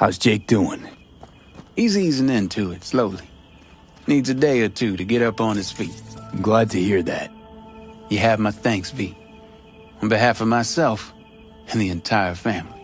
How's Jake doing? He's easing into it, slowly. Needs a day or two to get up on his feet. I'm glad to hear that. You have my thanks, V. On behalf of myself and the entire family.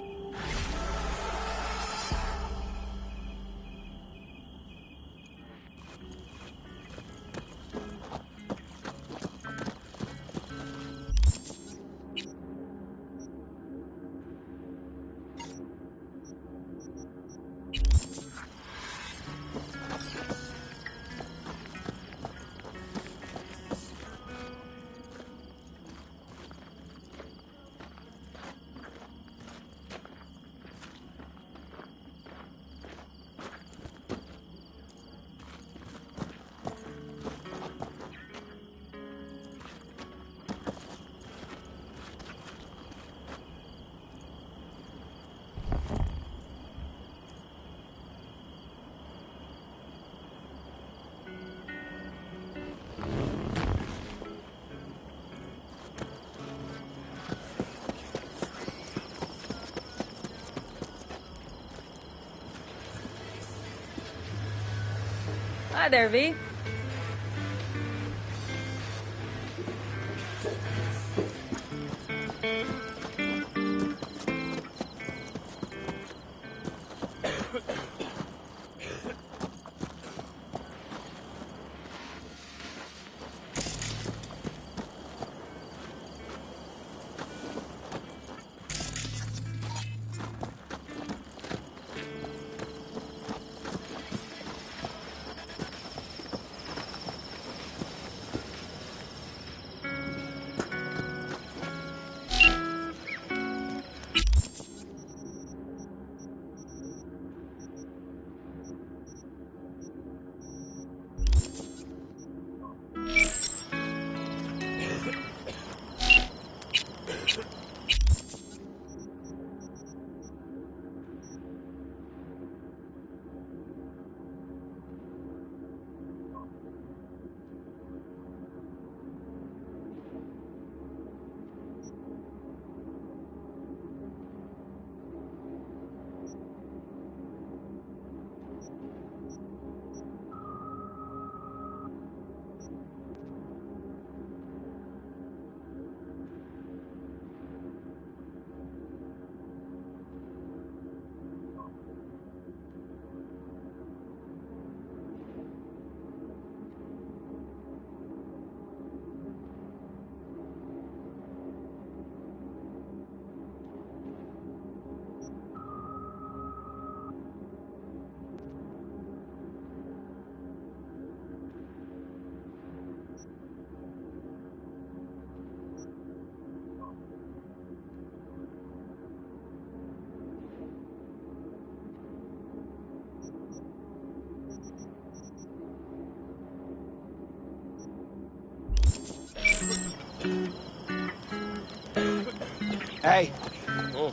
Hi there, V. Hey. Oh.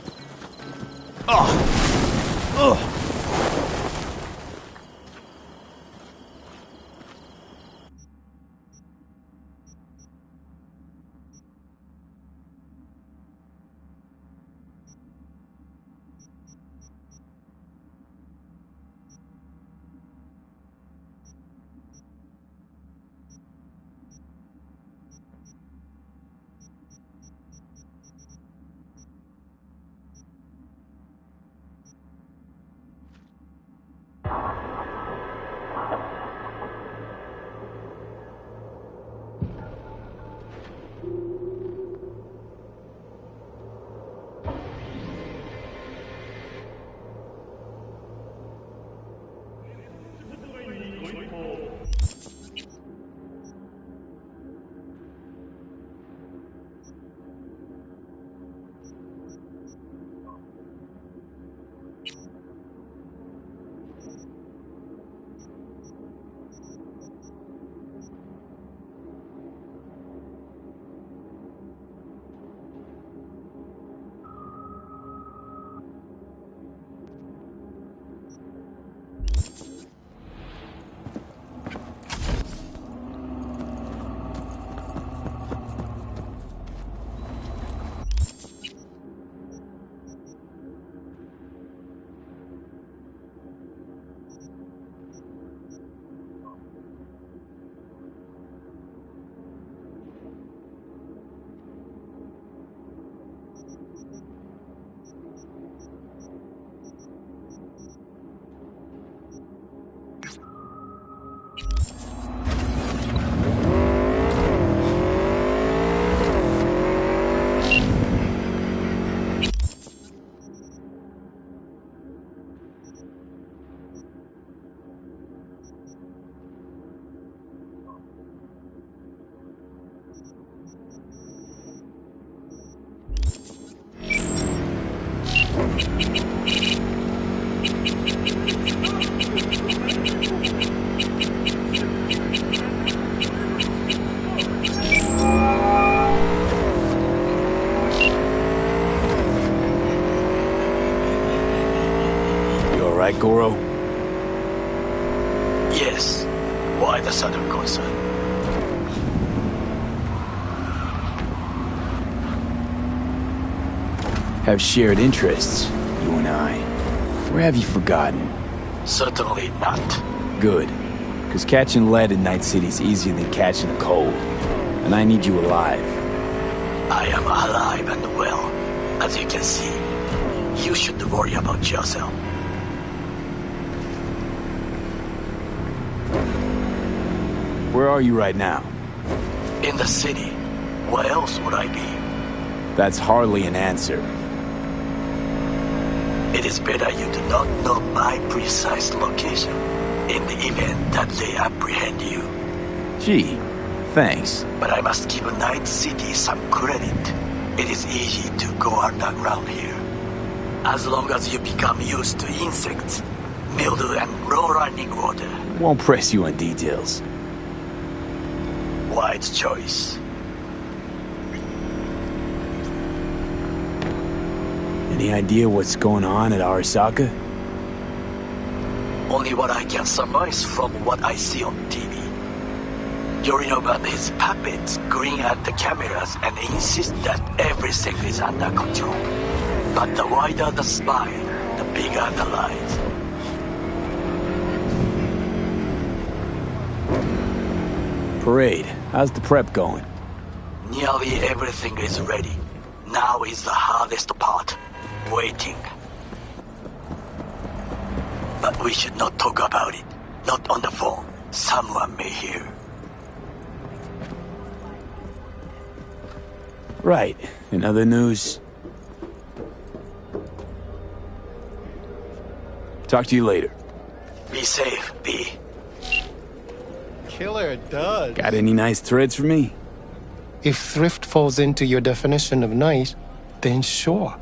right, Goro? Yes. Why the sudden concern? Have shared interests, you and I. Or have you forgotten? Certainly not. Good. Because catching lead in Night City's easier than catching a cold. And I need you alive. I am alive and well, as you can see. You should worry about yourself. Where are you right now? In the city. Where else would I be? That's hardly an answer. It is better you do not know my precise location in the event that they apprehend you. Gee, thanks. But I must give Night City some credit. It is easy to go underground here. As long as you become used to insects, mildew and low running water. Won't press you on details. Wise choice. Any idea what's going on at Arasaka? Only what I can surmise from what I see on TV. Yorinobu and his puppets grin at the cameras and insist that everything is under control. But the wider the smile, the bigger the lies. Parade. How's the prep going? Nearly everything is ready. Now is the hardest part. Waiting. But we should not talk about it. Not on the phone. Someone may hear. Right. In other news... Talk to you later. Be safe, B. Killer does. Got any nice threads for me? If thrift falls into your definition of nice, then sure.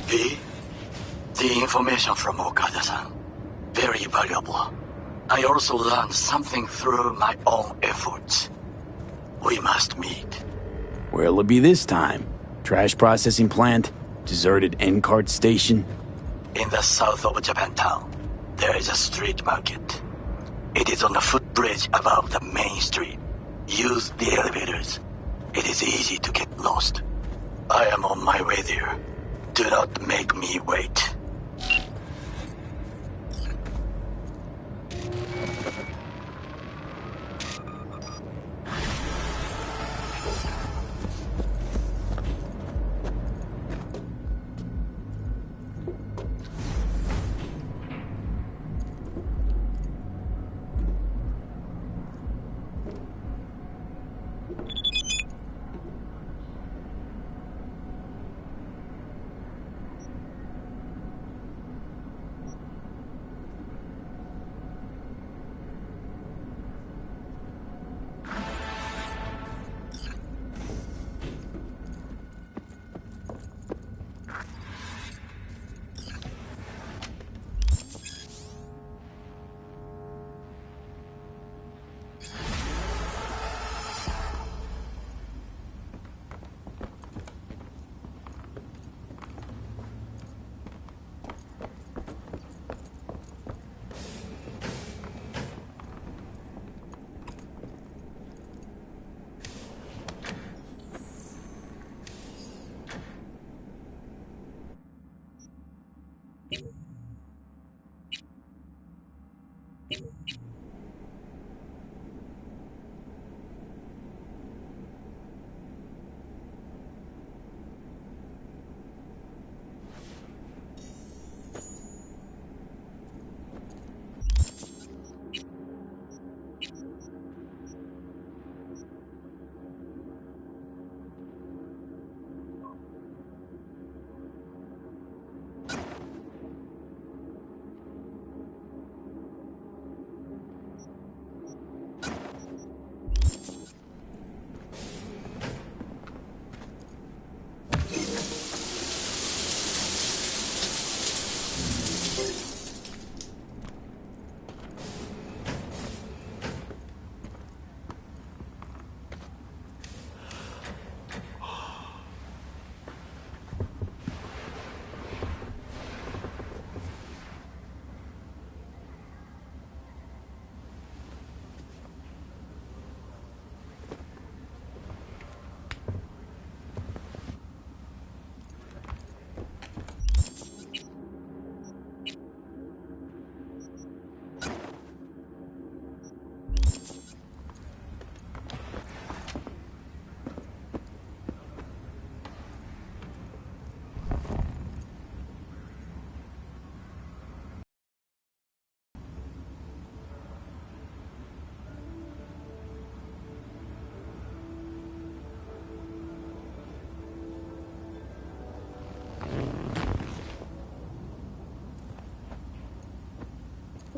V, the information from Okada-san, very valuable. I also learned something through my own efforts. We must meet. Where'll it be this time? Trash processing plant? Deserted N-cart station? In the south of Japantown, there is a street market. It is on a footbridge above the main street. Use the elevators. It is easy to get lost. I am on my way there. Do not make me wait.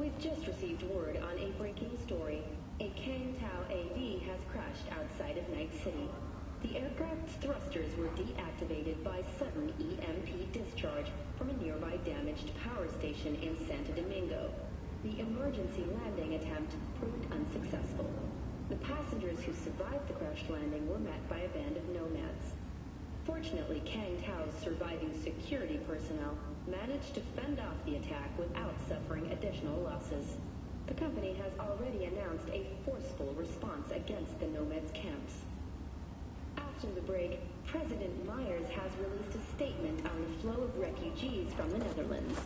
We've just received word on a breaking story. A Kang Tao AV has crashed outside of Night City. The aircraft's thrusters were deactivated by sudden EMP discharge from a nearby damaged power station in Santo Domingo. The emergency landing attempt proved unsuccessful. The passengers who survived the crash landing were met by a band of nomads. Fortunately, Kang Tao's surviving security personnel managed to fend off the attack without suffering additional losses. The company has already announced a forceful response against the nomads' camps. After the break, President Myers has released a statement on the flow of refugees from the Netherlands.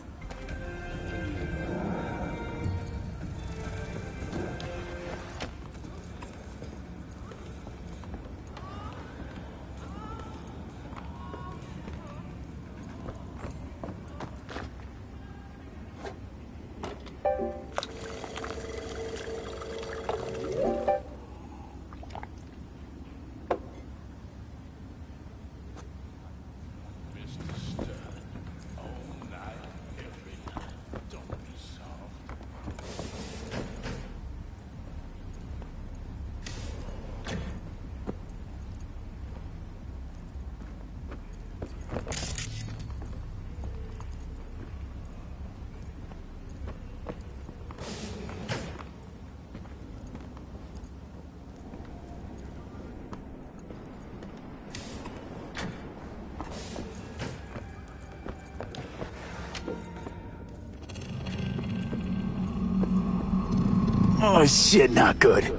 Oh shit, not good.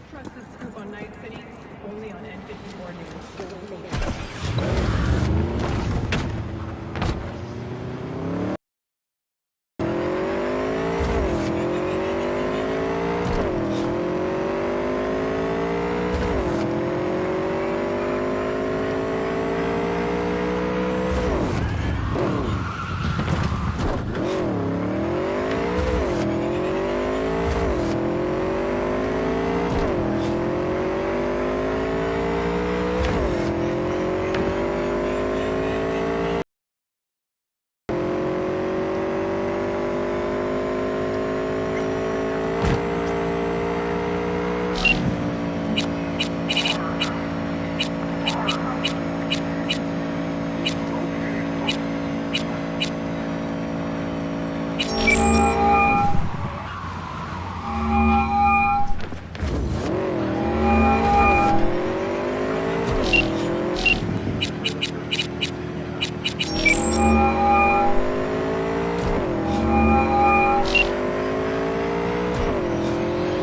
Trust the scoop on Night City, only on N54 News.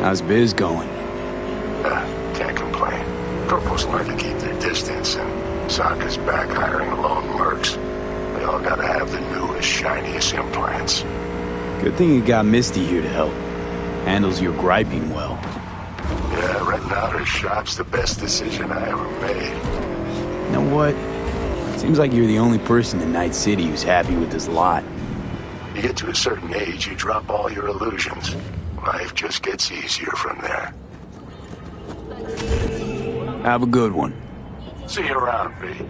How's biz going? Can't complain. Corporals learn to keep their distance, and Sokka's back hiring alone mercs. They all gotta have the newest, shiniest implants. Good thing you got Misty here to help. Handles your griping well. Yeah, renting out her shop's the best decision I ever made. You know what? Seems like you're the only person in Night City who's happy with this lot. You get to a certain age, you drop all your illusions. Life just gets easier from there. Have a good one. See you around, V.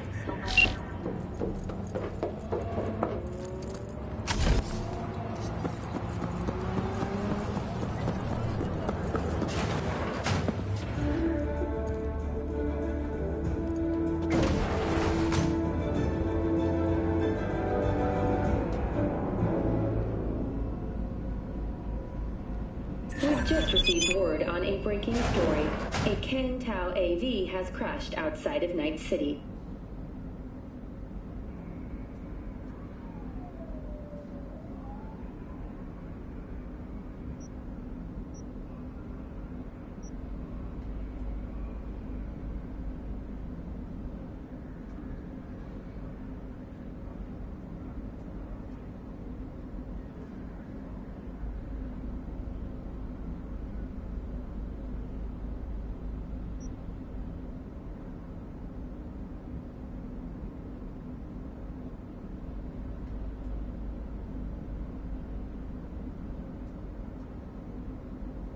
We've just received word on a breaking story. A Kang Tao AV has crashed outside of Night City.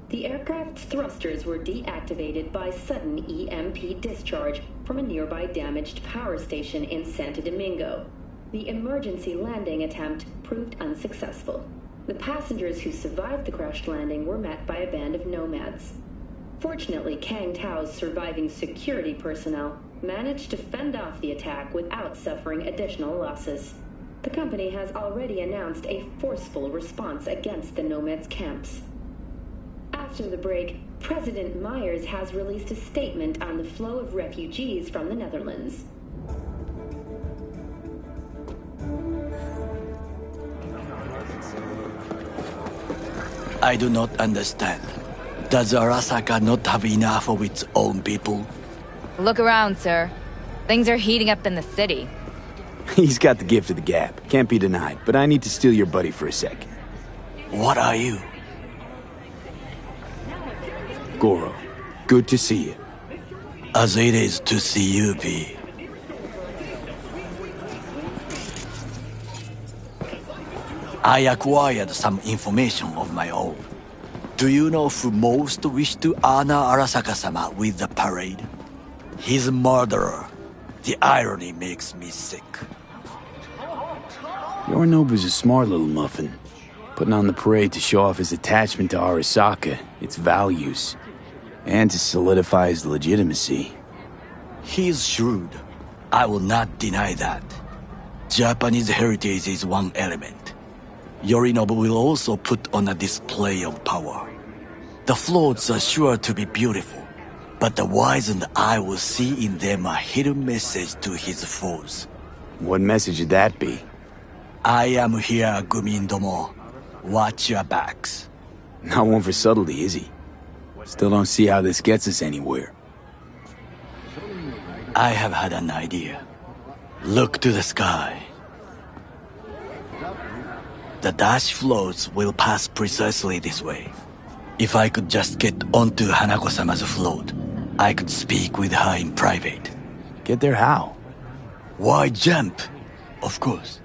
The aircraft's thrusters were deactivated by sudden EMP discharge from a nearby damaged power station in Santo Domingo. The emergency landing attempt proved unsuccessful. The passengers who survived the crash landing were met by a band of nomads. Fortunately, Kang Tao's surviving security personnel managed to fend off the attack without suffering additional losses. The company has already announced a forceful response against the nomads' camps. After the break, President Myers has released a statement on the flow of refugees from the Netherlands. I do not understand. Does Arasaka not have enough of its own people? Look around, sir. Things are heating up in the city. He's got the gift of the gab. Can't be denied, but I need to steal your buddy for a sec. What are you? Goro. Good to see you. As it is to see you, V. I acquired some information of my own. Do you know who most wished to honor Arasaka-sama with the parade? His murderer. The irony makes me sick. Yorinobu's a smart little muffin. Putting on the parade to show off his attachment to Arasaka, its values, and to solidify his legitimacy. He's shrewd. I will not deny that. Japanese heritage is one element. Yorinobu will also put on a display of power. The floats are sure to be beautiful, but the wizened eye will see in them a hidden message to his foes. What message would that be? I am here, Gumindomo. Watch your backs. Not one for subtlety, is he? Still don't see how this gets us anywhere. I have had an idea. Look to the sky. The dash floats will pass precisely this way. If I could just get onto Hanako-sama's float, I could speak with her in private. Get there how? Why jump? Of course.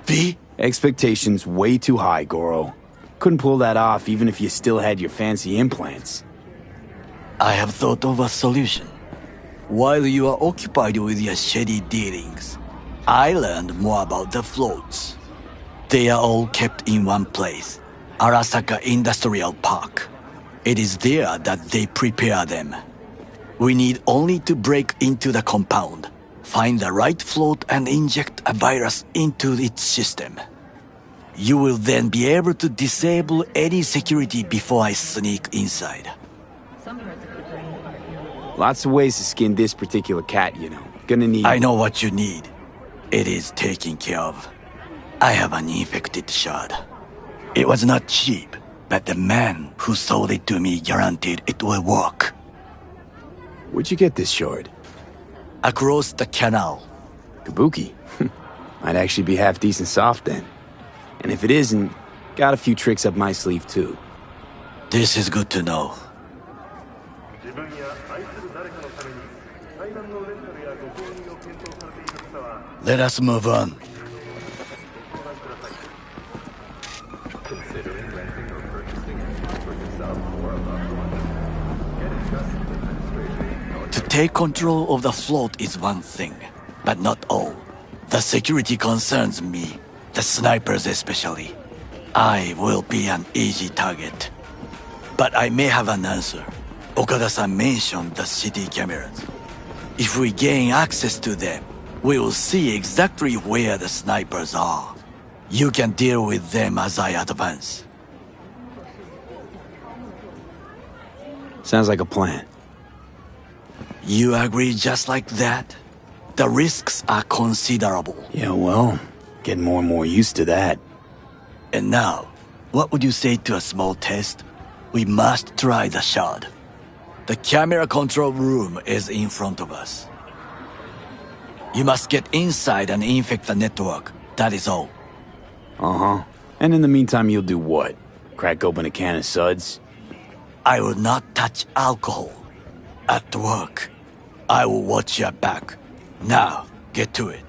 V? Expectations way too high, Goro. Couldn't pull that off even if you still had your fancy implants. I have thought of a solution. While you are occupied with your shady dealings, I learned more about the floats. They are all kept in one place, Arasaka Industrial Park. It is there that they prepare them. We need only to break into the compound, find the right float and inject a virus into its system. You will then be able to disable any security before I sneak inside. Lots of ways to skin this particular cat, you know. Gonna need... I know what you need. It is taken care of. I have an infected shard. It was not cheap, but the man who sold it to me guaranteed it will work. Where'd you get this shard? Across the canal. Kabuki. Might actually be half decent soft then. And if it isn't, got a few tricks up my sleeve too. This is good to know. Let us move on. To take control of the float is one thing, but not all. The security concerns me, the snipers especially. I will be an easy target. But I may have an answer. Okada-san mentioned the city cameras. If we gain access to them, we will see exactly where the snipers are. You can deal with them as I advance. Sounds like a plan. You agree just like that? The risks are considerable. Yeah, well, getting more and more used to that. And now, what would you say to a small test? We must try the shard. The camera control room is in front of us. You must get inside and infect the network. That is all. Uh-huh. And in the meantime, you'll do what? Crack open a can of suds? I will not touch alcohol. At work, I will watch your back. Now, get to it.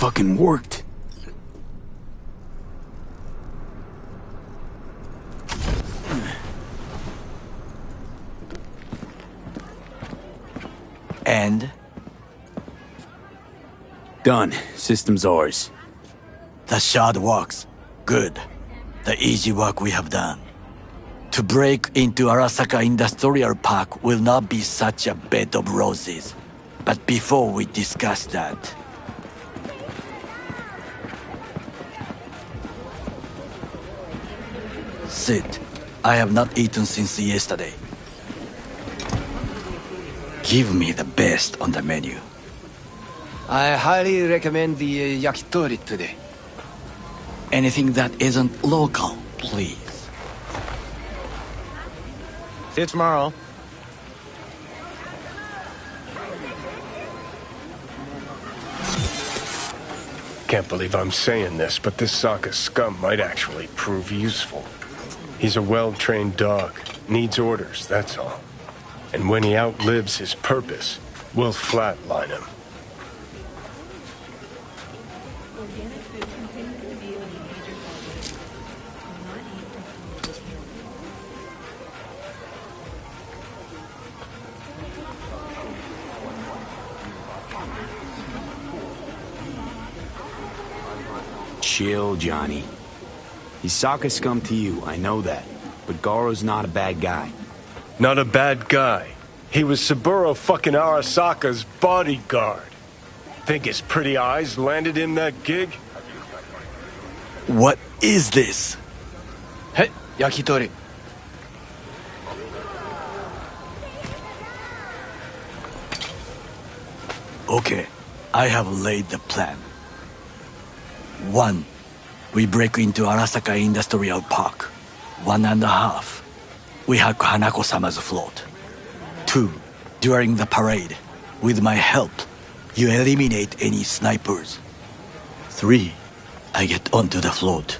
Fucking worked. And? Done. System's ours. The shard works. Good. The easy work we have done. To break into Arasaka Industrial Park will not be such a bed of roses. But before we discuss that... it. I have not eaten since yesterday. Give me the best on the menu. I highly recommend the yakitori today. Anything that isn't local, please. See you tomorrow. Can't believe I'm saying this, but this Sokka scum might actually prove useful. He's a well-trained dog. Needs orders, that's all. And when he outlives his purpose, we'll flatline him. Chill, Johnny. He's Sokka scum to you, I know that. But Goro's not a bad guy. Not a bad guy. He was Saburo fucking Arasaka's bodyguard. Think his pretty eyes landed him that gig? What is this? Hey, yakitori. Okay, I have laid the plan. 1. We break into Arasaka Industrial Park. 1.5. We hack Hanako-sama's float. 2. During the parade, with my help, you eliminate any snipers. 3. I get onto the float.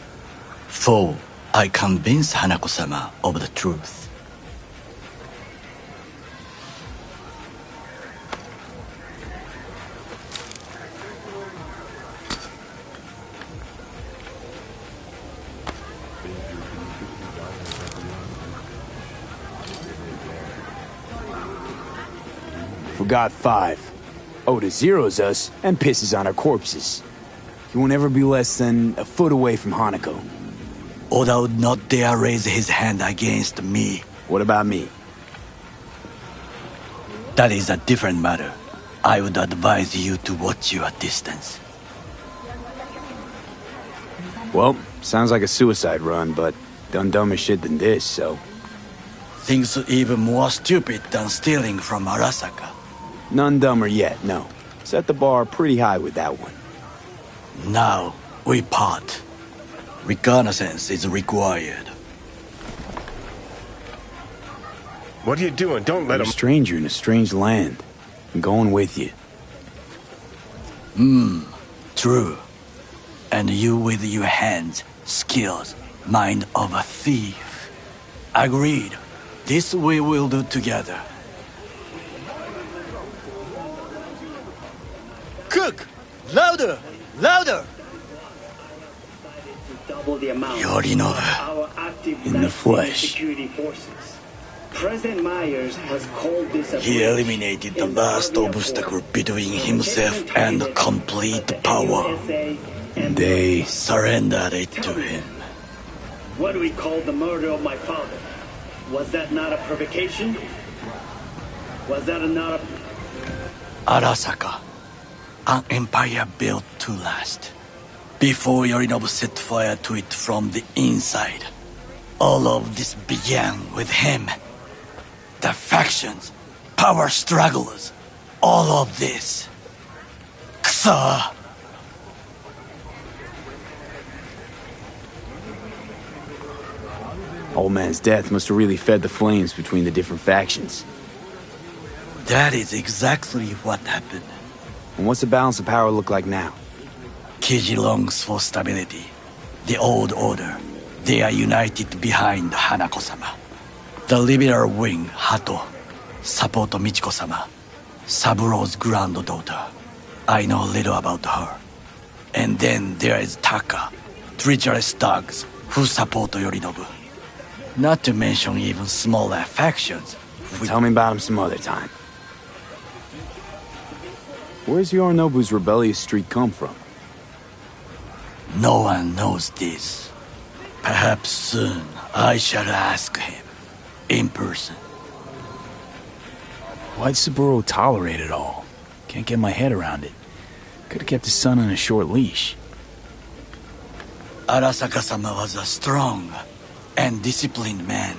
4. I convince Hanako-sama of the truth. Forgot 5. Oda zeroes us and pisses on our corpses. He won't ever be less than a foot away from Hanako. Oda would not dare raise his hand against me. What about me? That is a different matter. I would advise you to watch your distance. Well, sounds like a suicide run, but done dumber shit than this, so... Things even more stupid than stealing from Arasaka. None dumber yet, no. Set the bar pretty high with that one. Now, we part. Reconnaissance is required. What are you doing? Don't let I'm a him... stranger in a strange land. I'm going with you. True. And you with your hands, skills, mind of a thief. Agreed. This we will do together. Cook! Louder! Louder! Yorinobu. In the flesh. President Myers has called this a He eliminated the last obstacle between himself and complete power. They surrendered it to him. What do we call the murder of my father? Was that not a provocation? Was that not a... Arasaka. An empire built to last. Before Yorinobu set fire to it from the inside. All of this began with him. The factions, power struggles, all of this. Kusa! Old man's death must have really fed the flames between the different factions. That is exactly what happened. And what's the balance of power look like now? Kiji longs for stability. The old order. They are united behind Hanako-sama. The liberal wing, Hato, support Michiko-sama, Saburo's granddaughter. I know little about her. And then there is Taka, treacherous dogs who support Yorinobu. Not to mention even smaller factions. Tell me about him some other time. Where's Yorinobu's rebellious streak come from? No one knows this. Perhaps soon I shall ask him. In person. Why'd Saburo tolerate it all? Can't get my head around it. Could've kept his son on a short leash. Arasaka-sama was a strong, and disciplined man.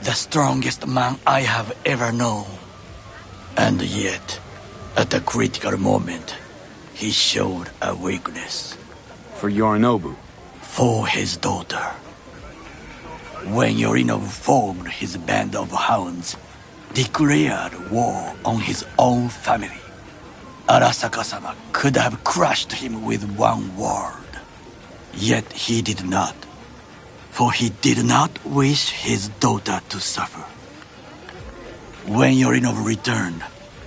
The strongest man I have ever known. And yet, at a critical moment, he showed a weakness. For Yorinobu. For his daughter. When Yorinobu formed his band of hounds, declared war on his own family, Arasaka-sama could have crushed him with one word. Yet he did not. For he did not wish his daughter to suffer. When Yorinobu returned,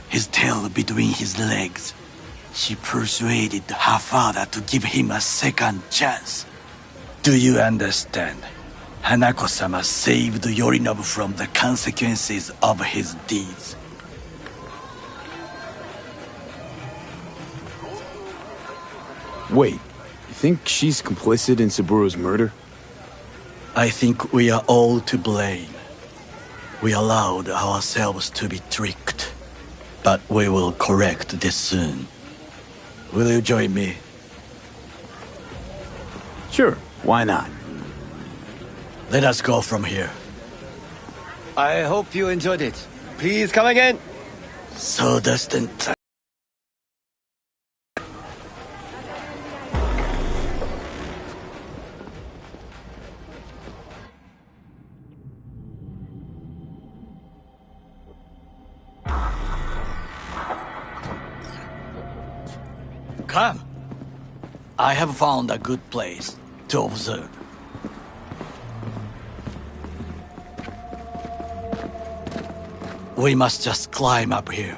his tail between his legs, she persuaded her father to give him a second chance. Do you understand? Hanako-sama saved Yorinobu from the consequences of his deeds. Wait, you think she's complicit in Saburo's murder? I think we are all to blame. We allowed ourselves to be tricked. But we will correct this soon. Will you join me? Sure, why not? Let us go from here. I hope you enjoyed it. Please come again. So distant. Come. I have found a good place to observe. We must just climb up here.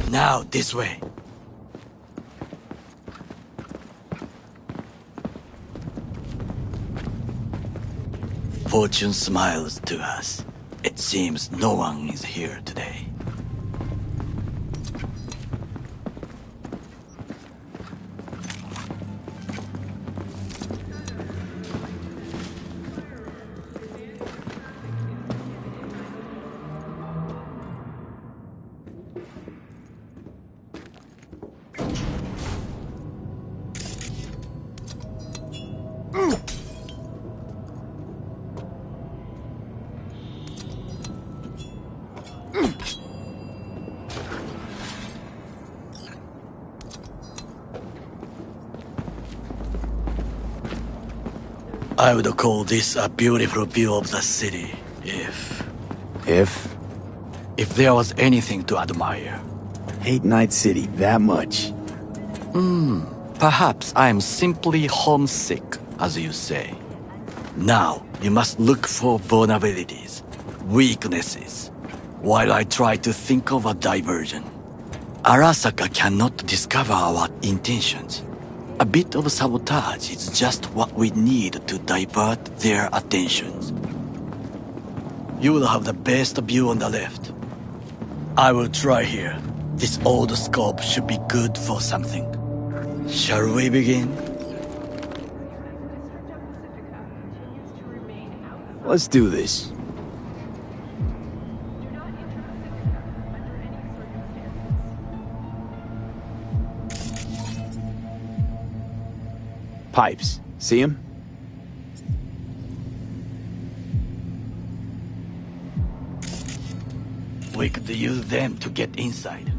Now, this way. Fortune smiles to us. It seems no one is here today. I would call this a beautiful view of the city, if there was anything to admire. Hate Night City that much. Perhaps I am simply homesick, as you say. Now, you must look for vulnerabilities, weaknesses, while I try to think of a diversion. Arasaka cannot discover our intentions. A bit of sabotage is just what we need to divert their attentions. You will have the best view on the left. I will try here. This old scope should be good for something. Shall we begin? Let's do this. Pipes. See him? We could use them to get inside.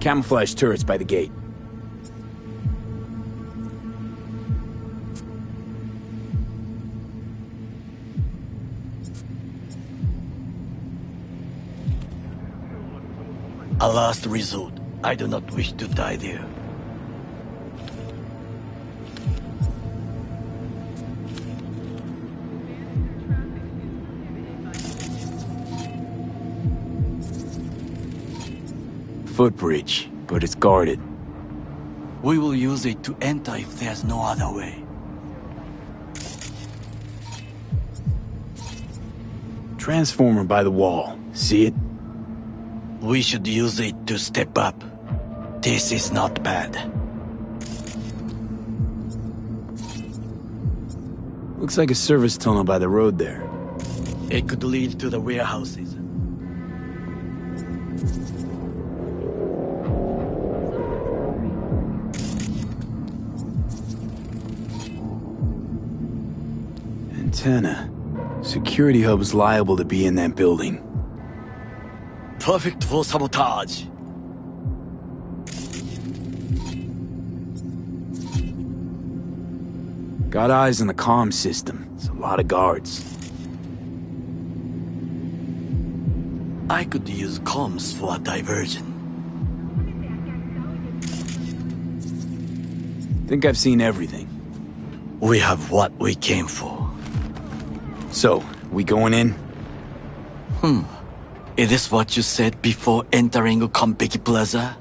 Camouflage turrets by the gate. A last resort. I do not wish to die there. Footbridge, but it's guarded. We will use it to enter if there's no other way. Transformer by the wall. See it? We should use it to step up. This is not bad. Looks like a service tunnel by the road there. It could lead to the warehouses. Antenna. Security hub's liable to be in that building. Perfect for sabotage. Got eyes on the comm system. It's a lot of guards. I could use comms for a diversion. Think I've seen everything. We have what we came for. So, we going in? Is this what you said before entering Konpeki Plaza?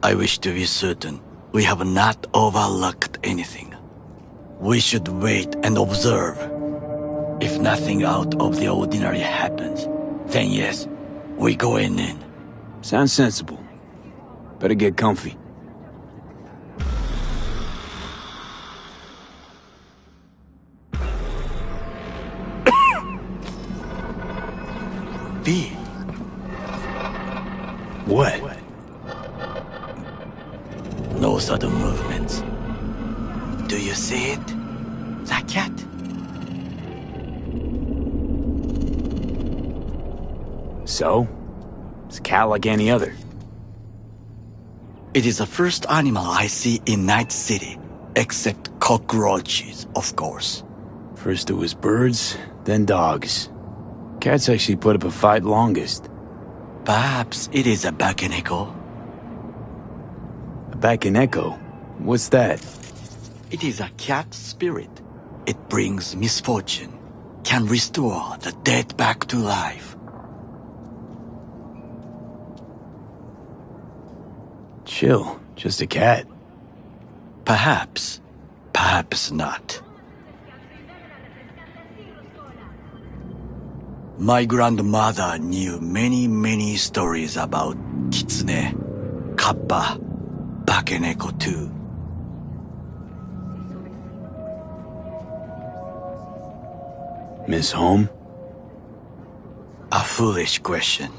I wish to be certain we have not overlooked anything. We should wait and observe. If nothing out of the ordinary happens, then yes, we go in. Sounds sensible. Better get comfy. B. What? No sudden movements. Do you see it? The cat? So? It's a cat like any other. It is the first animal I see in Night City, except cockroaches, of course. First it was birds, then dogs. Cats actually put up a fight longest. Perhaps it is a Bakeneko. A Bakeneko? What's that? It is a cat spirit. It brings misfortune, can restore the dead back to life. Chill, just a cat. Perhaps, perhaps not. My grandmother knew many stories about Kitsune, Kappa, Bakeneko too. Miss home? A foolish question.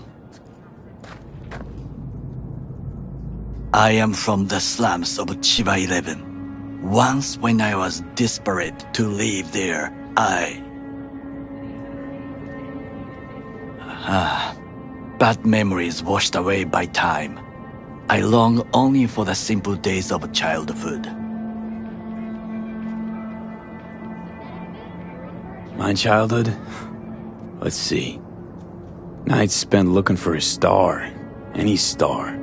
I am from the slums of Chiba 11. Once when I was desperate to live there, bad memories washed away by time. I long only for the simple days of childhood. My childhood? Let's see. Nights spent looking for a star. Any star.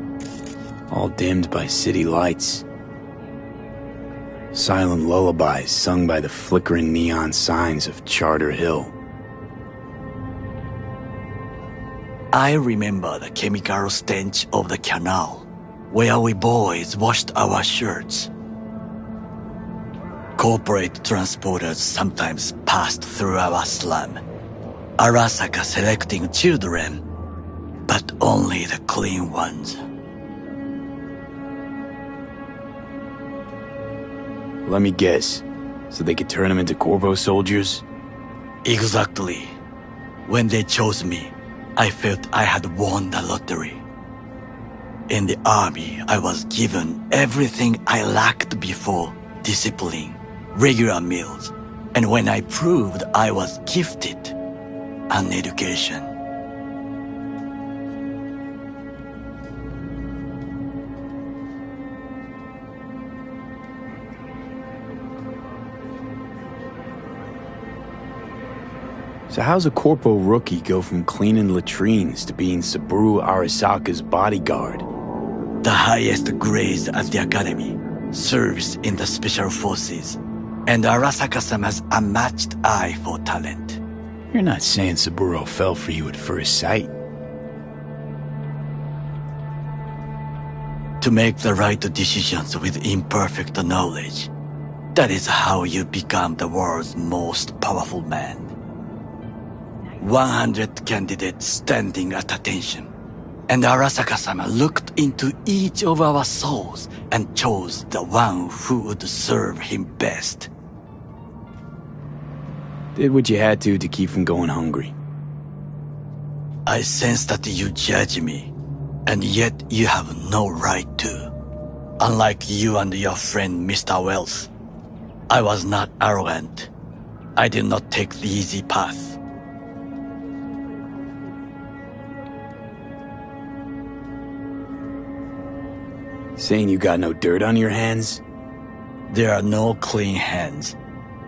All dimmed by city lights. Silent lullabies sung by the flickering neon signs of Charter Hill. I remember the chemical stench of the canal, where we boys washed our shirts. Corporate transporters sometimes passed through our slum, Arasaka selecting children, but only the clean ones. Let me guess. So they could turn them into Corpo soldiers? Exactly. When they chose me, I felt I had won the lottery. In the army, I was given everything I lacked before: discipline, regular meals, and when I proved I was gifted, an education. So how's a Corpo rookie go from cleaning latrines to being Saburo Arasaka's bodyguard? The highest grades at the academy, serves in the special forces, and Arasaka-sama's unmatched eye for talent. You're not saying Saburo fell for you at first sight. To make the right decisions with imperfect knowledge, that is how you become the world's most powerful man. 100 candidates standing at attention, and Arasaka-sama looked into each of our souls and chose the one who would serve him best. Did what you had to keep from going hungry. I sense that you judge me, and yet you have no right to. Unlike you and your friend Mr. Wells, I was not arrogant. I did not take the easy path. Saying you got no dirt on your hands? There are no clean hands,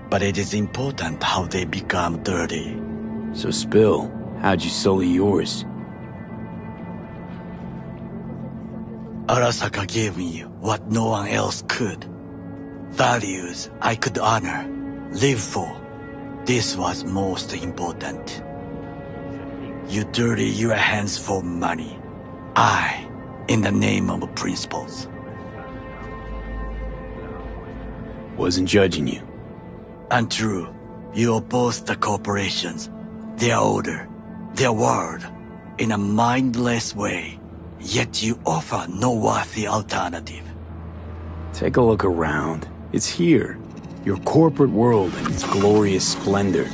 but it is important how they become dirty. So spill, how'd you sully yours? Arasaka gave me what no one else could. Values I could honor, live for. This was most important. You dirty your hands for money. I, in the name of principles. Wasn't judging you. Untrue. You oppose the corporations, their order, their word, in a mindless way. Yet you offer no worthy alternative. Take a look around. It's here. Your corporate world in its glorious splendor.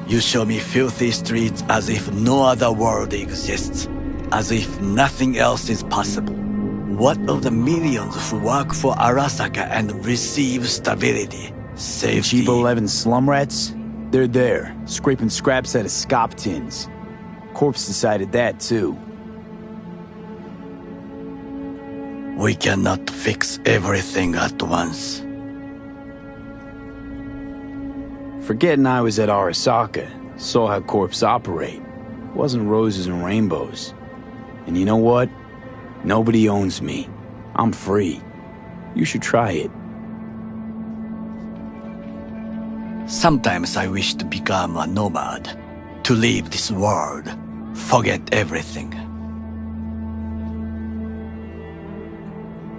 You show me filthy streets as if no other world exists. As if nothing else is possible. What of the millions who work for Arasaka and receive stability, safety? Cheap 11 slum rats? They're there, scraping scraps out of scop tins. Corpse decided that too. We cannot fix everything at once. Forgetting I was at Arasaka, saw how corps operate. Wasn't roses and rainbows. And you know what? Nobody owns me. I'm free. You should try it. Sometimes I wish to become a nomad, to leave this world, forget everything.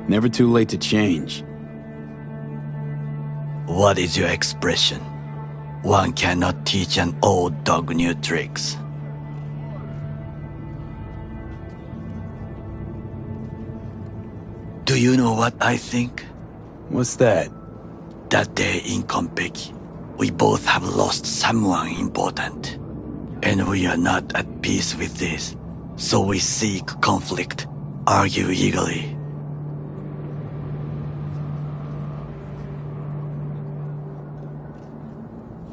Never too late to change. What is your expression? One cannot teach an old dog new tricks. Do you know what I think? What's that? That day in Konpeki, we both have lost someone important. And we are not at peace with this. So we seek conflict, argue eagerly.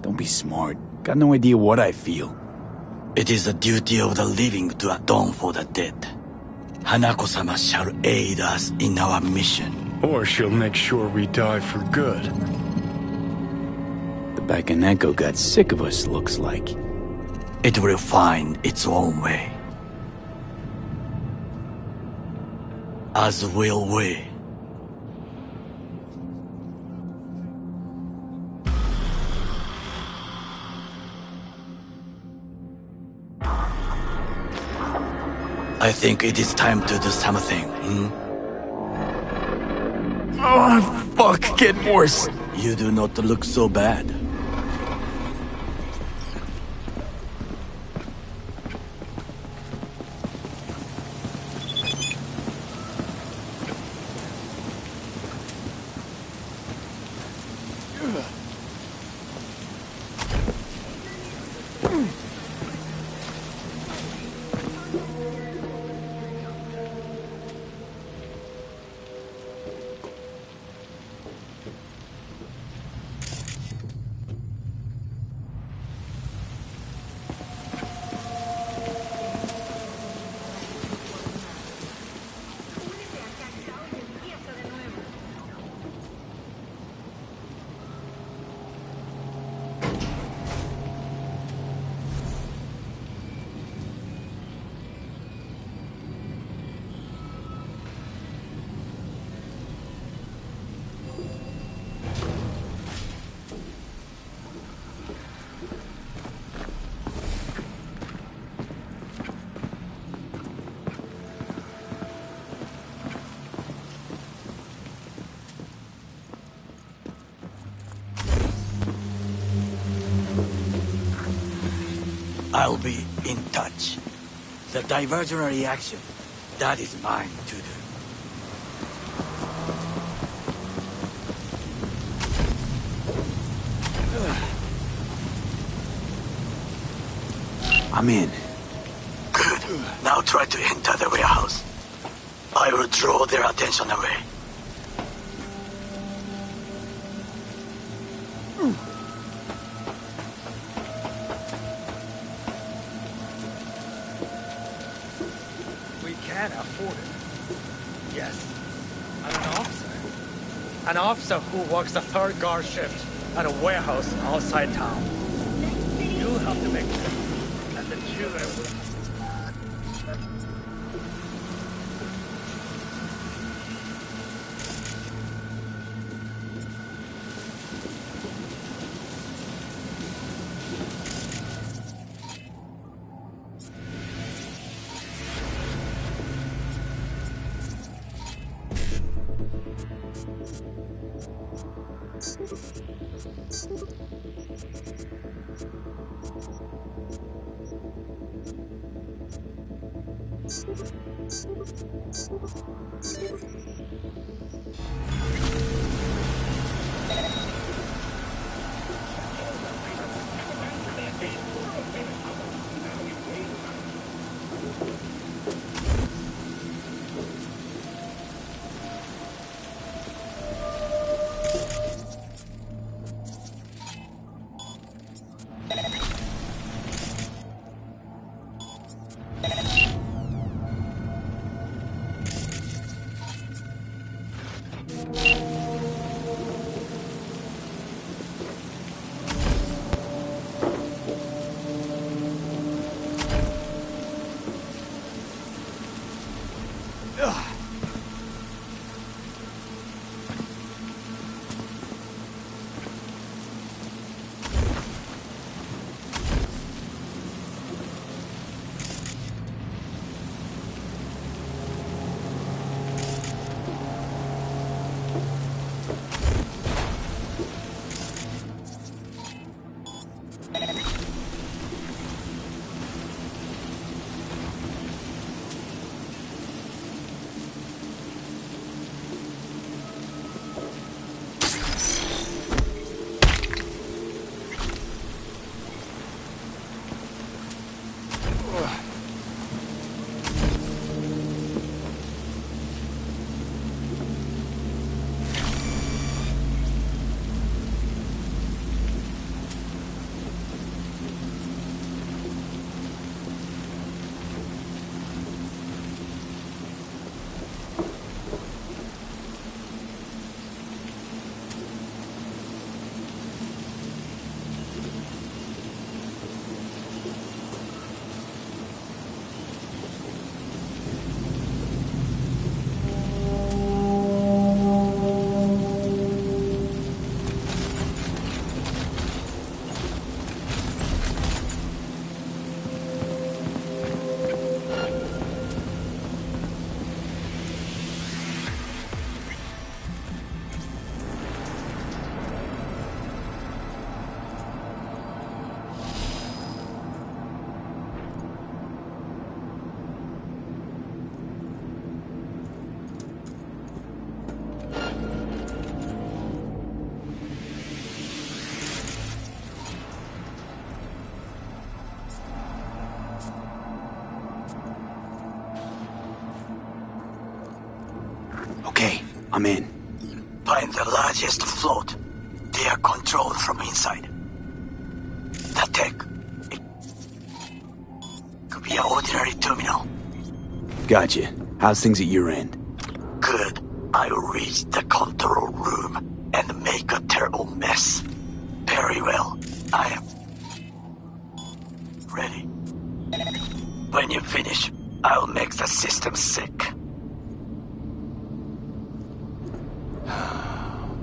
Don't be smart. Got no idea what I feel. It is the duty of the living to atone for the dead. Hanako-sama shall aid us in our mission. Or she'll make sure we die for good. The Bakaneko got sick of us, looks like. It will find its own way. As will we. I think it is time to do something, Oh, fuck, getting worse. You do not look so bad. I'll be in touch. The diversionary action, that is mine to do. I'm in. Now try to enter the warehouse. I will draw their attention away. We can't afford it. Yes. And an officer. An officer who works the third guard shift at a warehouse outside town. You'll have to make sure that the children will... Okay, I'm in. Find the largest float. They are controlled from inside. The tech. It could be an ordinary terminal. Gotcha. How's things at your end? Good. I'll reach the control room and make a terrible mess. Very well. I am ready. When you finish, I'll make the system sick.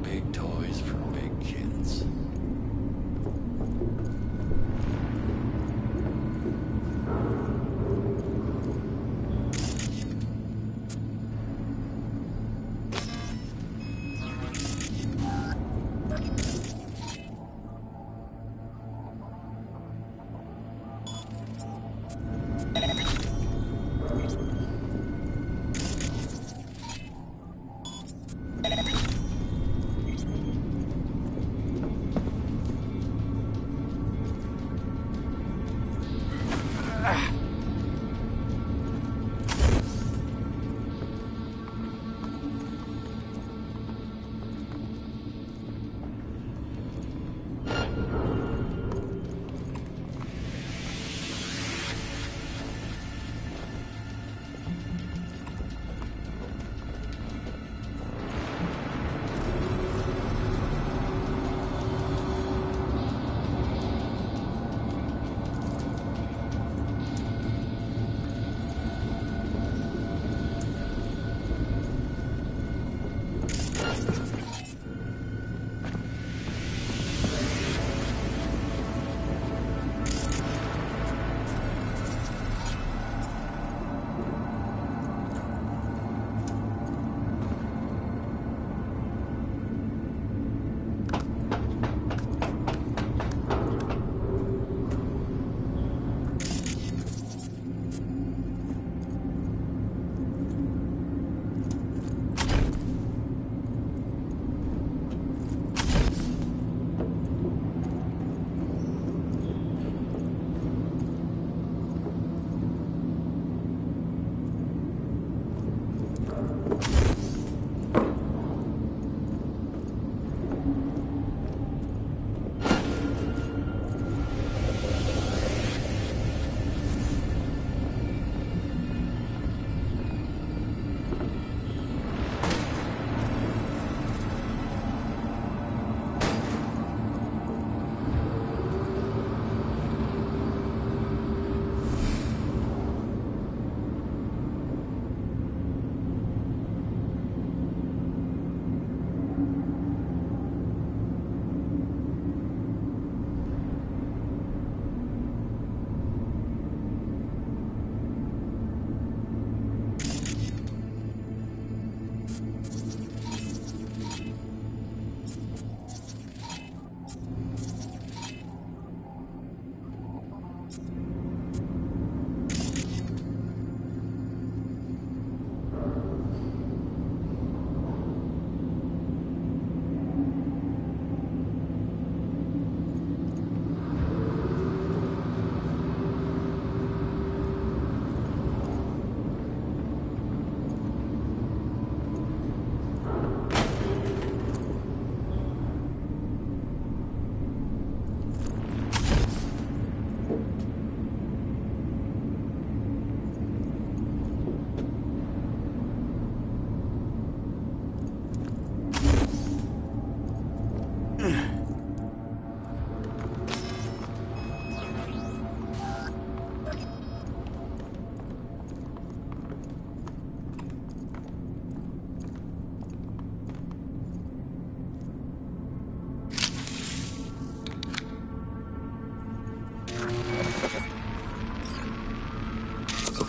Big toys for big kids.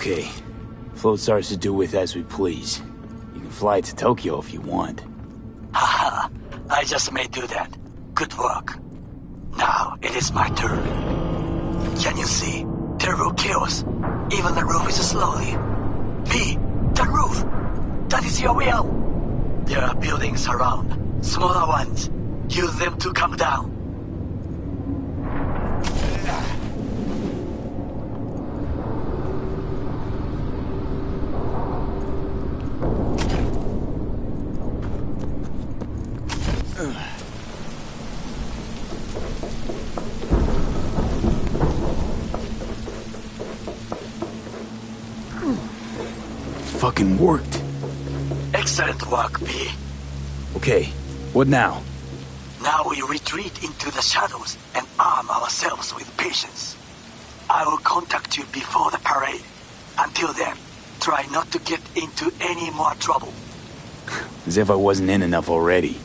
Okay. Float's ours to do with as we please. You can fly to Tokyo if you want. Haha, I just may do that. Good work. Now, it is my turn. Can you see? Terrible chaos. Even the roof is slowly. V, the roof! That is your will! There are buildings around. Smaller ones. Use them to come down. Fucking worked. Excellent work, B. Okay, what now? Now we retreat into the shadows and arm ourselves with patience. I will contact you before the parade. Until then, try not to get into any more trouble. As if I wasn't in enough already.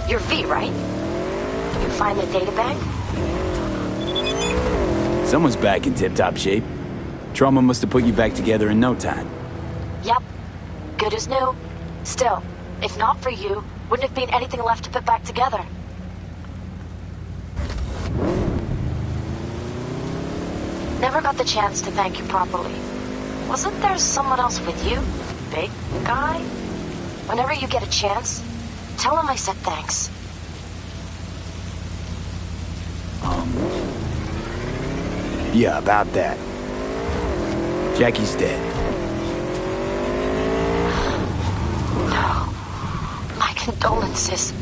You're V, right? You find the databank? Someone's back in tip-top shape. Trauma must have put you back together in no time. Yep. Good as new. Still, if not for you, wouldn't have been anything left to put back together. Never got the chance to thank you properly. Wasn't there someone else with you? Big guy? Whenever you get a chance, tell him I said thanks. Yeah, about that. Jackie's dead. No. My condolences.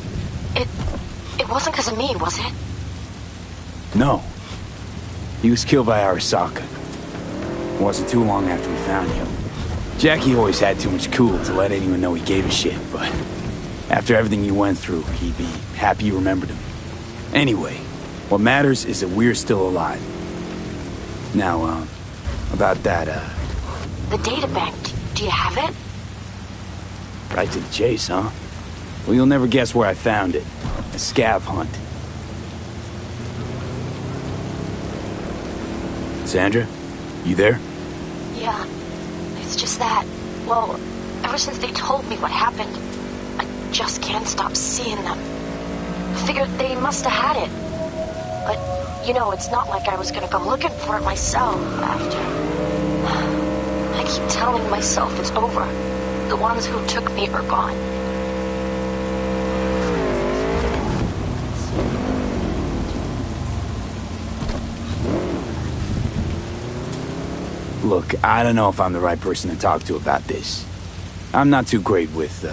It wasn't because of me, was it? No. He was killed by Arasaka. It wasn't too long after we found you. Jackie always had too much cool to let anyone know he gave a shit, but after everything you went through, he'd be happy you remembered him. Anyway, what matters is that we're still alive. Now, about that, The databank, do you have it? right to the chase, huh? Well, you'll never guess where I found it. A scav hunt. Sandra, you there? Yeah. It's just that, well, ever since they told me what happened, I just can't stop seeing them. I figured they must have had it. But, you know, it's not like I was gonna go looking for it myself after. I keep telling myself it's over. The ones who took me are gone. Look, I don't know if I'm the right person to talk to about this. I'm not too great with,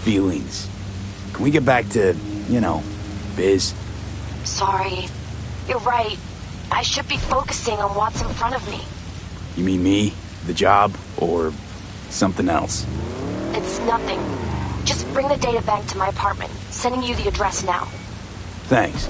feelings. Can we get back to, biz? Sorry. You're right. I should be focusing on what's in front of me. You mean me, the job, or something else? It's nothing. Just bring the data bank to my apartment. Sending you the address now. Thanks.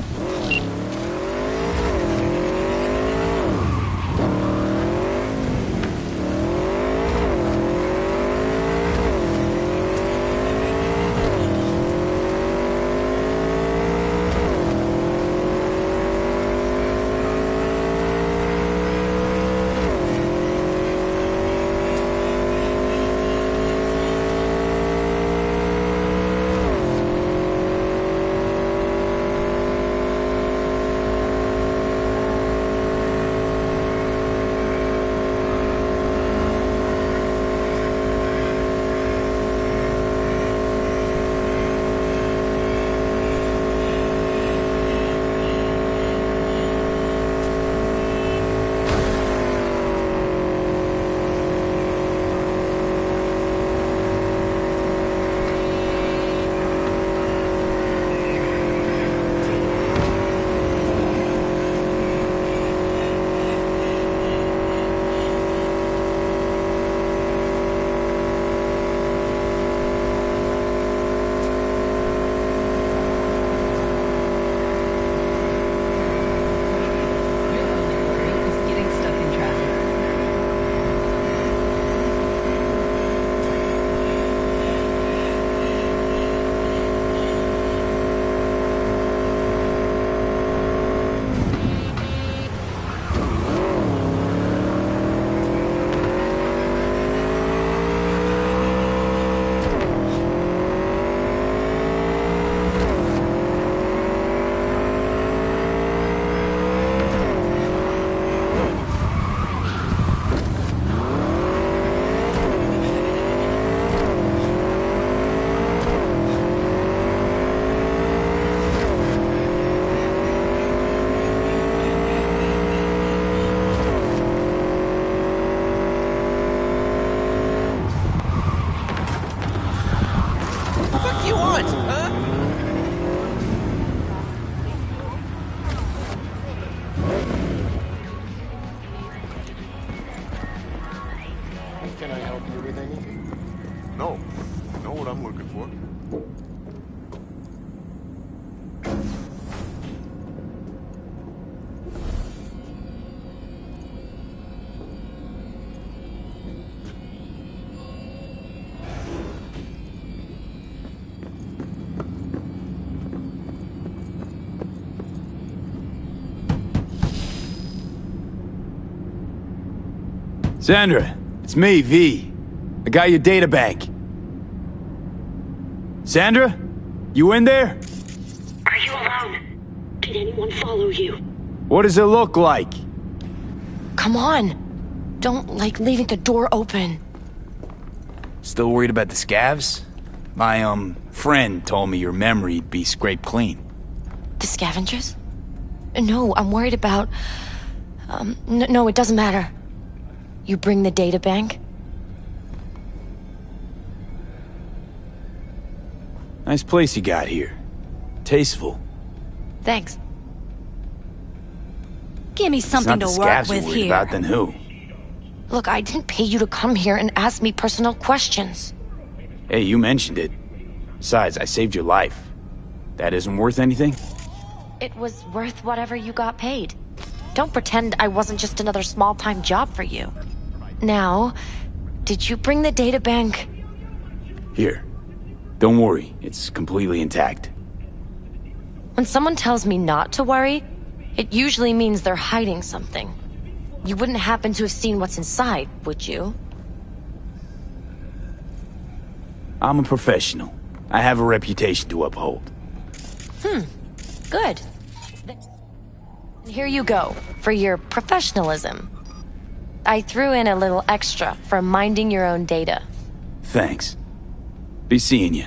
Can I help you with anything? No. I know what I'm looking for. Sandra, it's me, V. I got your data bank. Sandra? You in there? Are you alone? Can anyone follow you? What does it look like? Come on. Don't like leaving the door open. Still worried about the scavs? My, friend told me your memory'd be scraped clean. The scavengers? No, I'm worried about... no, it doesn't matter. You bring the data bank? Nice place you got here. Tasteful. Thanks. Give me something to It's work not the scavs with you're worried here. about, then who? Look, I didn't pay you to come here and ask me personal questions. Hey, you mentioned it. Besides, I saved your life. That isn't worth anything? It was worth whatever you got paid. Don't pretend I wasn't just another small-time job for you. Now, did you bring the data bank? Here. Don't worry, it's completely intact. When someone tells me not to worry, it usually means they're hiding something. You wouldn't happen to have seen what's inside, would you? I'm a professional. I have a reputation to uphold. Good. Here you go, for your professionalism. I threw in a little extra for minding your own data. Thanks. Be seeing you.